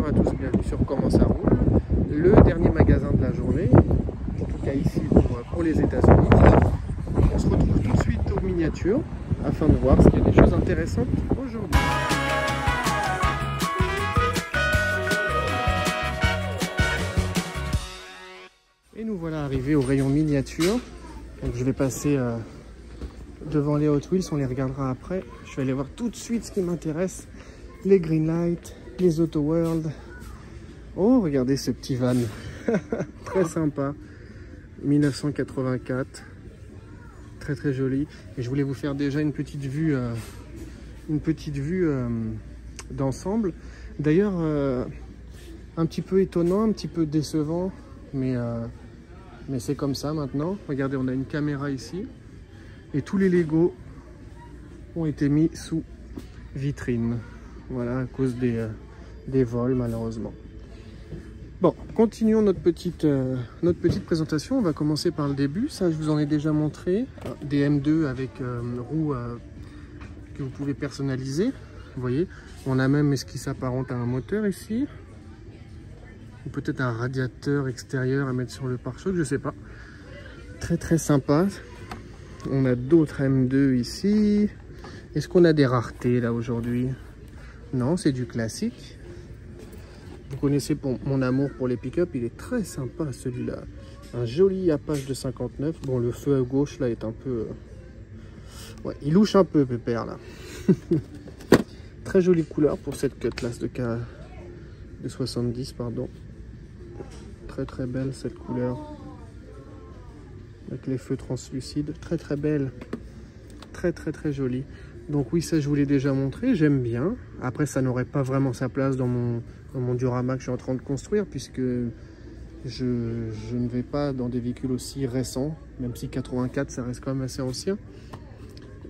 bonjour à tous, bienvenue sur Comment ça roule, le dernier magasin de la journée, en tout cas ici pour les États-Unis. On se retrouve tout de suite aux miniatures afin de voir s'il y a des choses intéressantes aujourd'hui. Et nous voilà arrivés au rayon miniature. Donc je vais passer devant les Hot Wheels, on les regardera après. Je vais aller voir tout de suite ce qui m'intéresse. Les Greenlight, les Auto World. Oh, regardez ce petit van. Très sympa. 1984. Très très joli. Et je voulais vous faire déjà une petite vue d'ensemble. D'ailleurs, un petit peu étonnant, un petit peu décevant, mais c'est comme ça maintenant. Regardez, on a une caméra ici. Et tous les Lego ont été mis sous vitrine. Voilà, à cause des vols, malheureusement. Bon, continuons notre petite présentation. On va commencer par le début. Ça, je vous en ai déjà montré. Des M2 avec roues que vous pouvez personnaliser. Vous voyez, on a même ce qui s'apparente à un moteur ici. Ou peut-être un radiateur extérieur à mettre sur le pare-choc, je sais pas. Très très sympa. On a d'autres M2 ici. Est-ce qu'on a des raretés là aujourd'hui? Non, c'est du classique. Vous connaissez mon amour pour les pick-up, il est très sympa celui-là. Un joli Apache de 59. Bon, le feu à gauche là est un peu... Ouais, il louche un peu, pépère là. Très jolie couleur pour cette Cutlass de 70, pardon. Très très belle cette couleur. Avec les feux translucides. Très très belle. Très très très jolie. Donc oui, ça je vous l'ai déjà montré, j'aime bien. Après, ça n'aurait pas vraiment sa place dans mon Durama que je suis en train de construire, puisque je ne vais pas dans des véhicules aussi récents, même si 84, ça reste quand même assez ancien.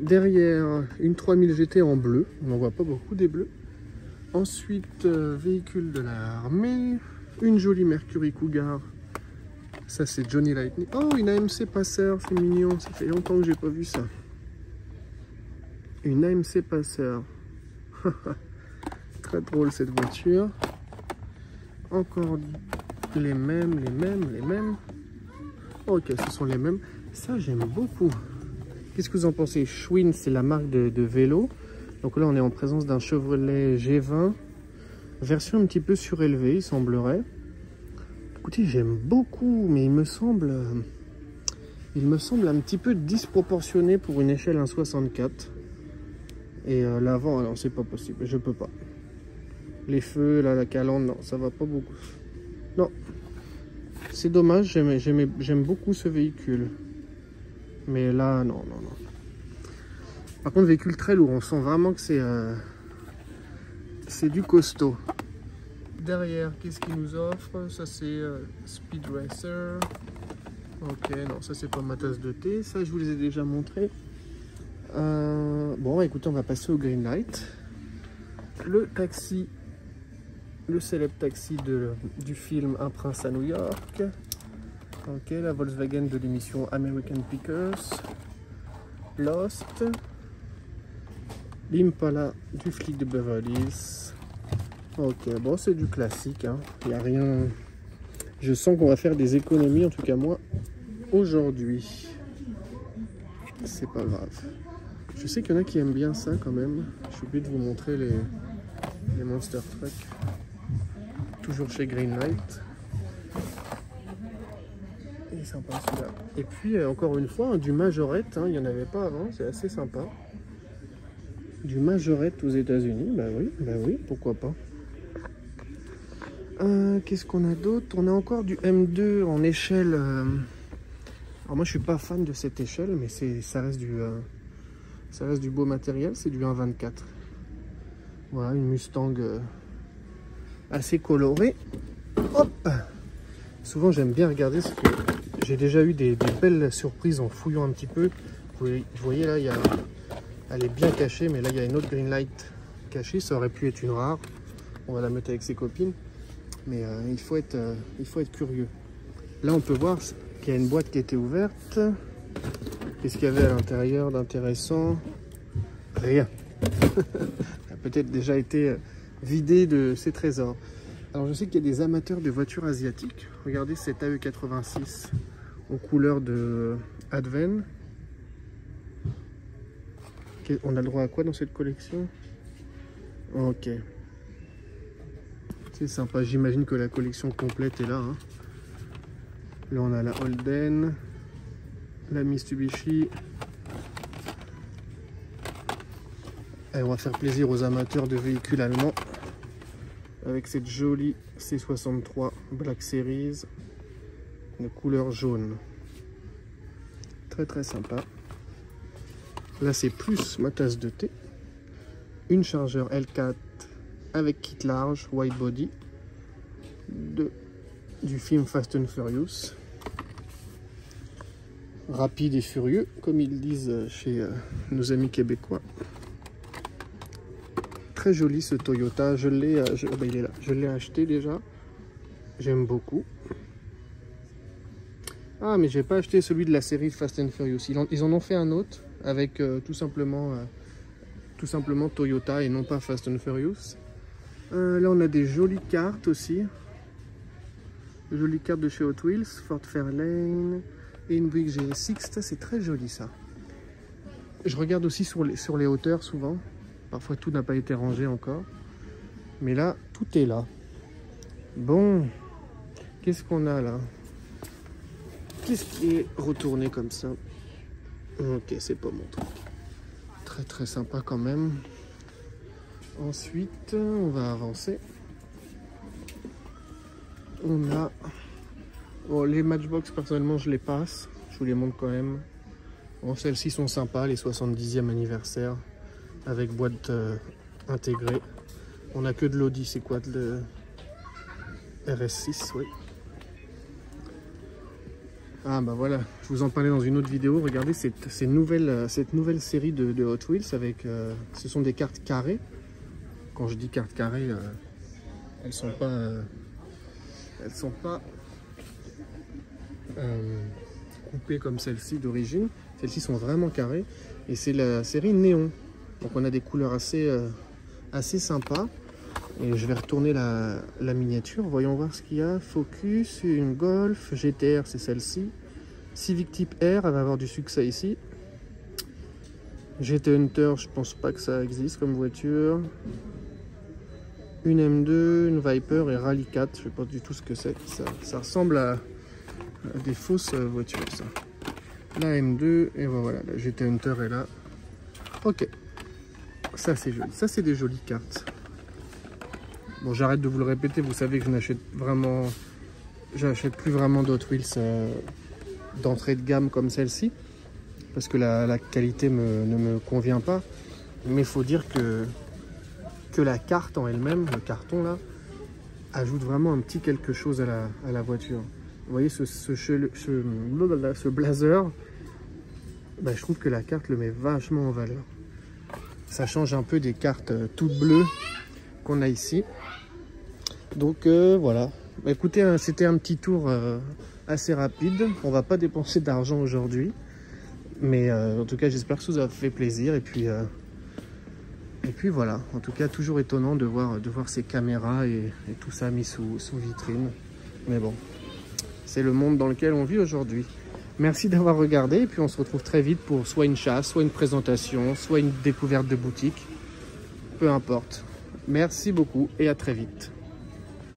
Derrière, une 3000 GT en bleu, on n'en voit pas beaucoup des bleus. Ensuite, véhicule de l'armée, une jolie Mercury Cougar. Ça c'est Johnny Lightning. Oh, une AMC Passer, c'est mignon, ça fait longtemps que j'ai pas vu ça. Une AMC Passer. Très drôle cette voiture. Encore les mêmes. Ok, ce sont les mêmes. Ça, j'aime beaucoup. Qu'est-ce que vous en pensez? Schwinn, c'est la marque de vélo. Donc là, on est en présence d'un Chevrolet G20. Version un petit peu surélevée, il semblerait. Écoutez, j'aime beaucoup, mais il me semble un petit peu disproportionné pour une échelle 1,64. Et l'avant, alors c'est pas possible, je peux pas. Les feux, là, la calandre, non, ça va pas beaucoup. Non, c'est dommage, j'aime beaucoup ce véhicule. Mais là, non. Par contre, véhicule très lourd, on sent vraiment que c'est du costaud. Derrière, qu'est-ce qu'il nous offre? Ça, c'est Speed Racer. Ok, non, ça, c'est pas ma tasse de thé. Ça, je vous les ai déjà montrés. Bon, écoutez, on va passer au Greenlight. Le taxi, le célèbre taxi du film Un prince à New York. Ok, la Volkswagen de l'émission American Pickers. Lost. L'Impala du flic de Beverly Hills. Ok, bon, c'est du classique, hein. Il n'y a rien... Je sens qu'on va faire des économies, en tout cas moi, aujourd'hui. C'est pas grave. Je sais qu'il y en a qui aiment bien ça quand même. Je suis obligé de vous montrer les Monster Truck. Toujours chez Greenlight. Et sympa celui-là. Et puis encore une fois, du Majorette. Hein, il n'y en avait pas avant, c'est assez sympa. Du Majorette aux États-Unis. Bah oui, pourquoi pas. Qu'est-ce qu'on a d'autre? On a encore du M2 en échelle. Alors moi je suis pas fan de cette échelle, mais ça reste du beau matériel, c'est du 1,24. Voilà, une Mustang assez colorée. Hop! Souvent j'aime bien regarder ce que j'ai déjà eu des belles surprises en fouillant un petit peu. Vous voyez là, elle est bien cachée, mais là il y a une autre Greenlight cachée, ça aurait pu être une rare. On va la mettre avec ses copines, mais il faut être curieux. Là on peut voir qu'il y a une boîte qui était ouverte. Qu'est-ce qu'il y avait à l'intérieur d'intéressant? Rien. Ça a peut-être déjà été vidé de ses trésors. Alors je sais qu'il y a des amateurs de voitures asiatiques. Regardez cette AE86 aux couleurs de Adven. On a le droit à quoi dans cette collection? Ok. C'est sympa, j'imagine que la collection complète est là. Hein. Là on a la Holden, la Mitsubishi. Et on va faire plaisir aux amateurs de véhicules allemands avec cette jolie C63 Black Series de couleur jaune. Très très sympa. Là c'est plus ma tasse de thé. Une chargeur L4 avec kit large, white body du film Fast and Furious. Rapide et furieux, comme ils disent chez nos amis québécois. Très joli ce Toyota, il est là. Je l'ai acheté déjà, j'aime beaucoup. Ah mais j'ai pas acheté celui de la série Fast and Furious, ils en ont fait un autre avec tout simplement Toyota et non pas Fast and Furious. Là on a des jolies cartes aussi, jolies cartes de chez Hot Wheels, Ford Fairlane et une Buick GSX, ça c'est très joli ça. Je regarde aussi sur les hauteurs souvent. Parfois tout n'a pas été rangé encore. Mais là, tout est là. Bon. Qu'est-ce qu'on a là? Qu'est-ce qui est retourné comme ça? Ok, c'est pas mon truc. Très très sympa quand même. Ensuite, on va avancer. On a... Bon, les Matchbox, personnellement, je les passe. Je vous les montre quand même. Bon, celles-ci sont sympas, les 70e anniversaire. Avec boîte intégrée. On n'a que de l'Audi, c'est quoi de RS6, oui. Ah bah voilà, je vous en parlais dans une autre vidéo. Regardez cette nouvelle série de Hot Wheels avec... ce sont des cartes carrées. Quand je dis cartes carrées, elles sont pas coupées comme celle-ci d'origine. Celles-ci sont vraiment carrées. Et c'est la série Néon. Donc on a des couleurs assez sympas. Et je vais retourner la miniature. Voyons voir ce qu'il y a. Focus, une Golf, GTR, c'est celle-ci. Civic Type R, elle va avoir du succès ici. GT Hunter, je pense pas que ça existe comme voiture. Une M2, une Viper et Rally 4, je sais pas du tout ce que c'est. Ça ressemble à des fausses voitures, ça. La M2, et voilà, la GT Hunter est là. Ok. Ça c'est joli, ça c'est des jolies cartes. Bon, j'arrête de vous le répéter, vous savez que j'achète plus vraiment d'Hot Wheels d'entrée de gamme comme celle-ci, parce que la qualité ne me convient pas. Mais il faut dire que la carte en elle-même, le carton là, ajoute vraiment un petit quelque chose à la voiture. Vous voyez ce blazer, bah, je trouve que la carte le met vachement en valeur. Ça change un peu des cartes toutes bleues qu'on a ici. Donc voilà. Bah, écoutez, c'était un petit tour assez rapide. On va pas dépenser d'argent aujourd'hui. Mais en tout cas, j'espère que ça vous a fait plaisir. Et puis voilà. En tout cas, toujours étonnant de voir ces caméras et tout ça mis sous vitrine. Mais bon, c'est le monde dans lequel on vit aujourd'hui. Merci d'avoir regardé et puis on se retrouve très vite pour soit une chasse, soit une présentation, soit une découverte de boutique. Peu importe. Merci beaucoup et à très vite.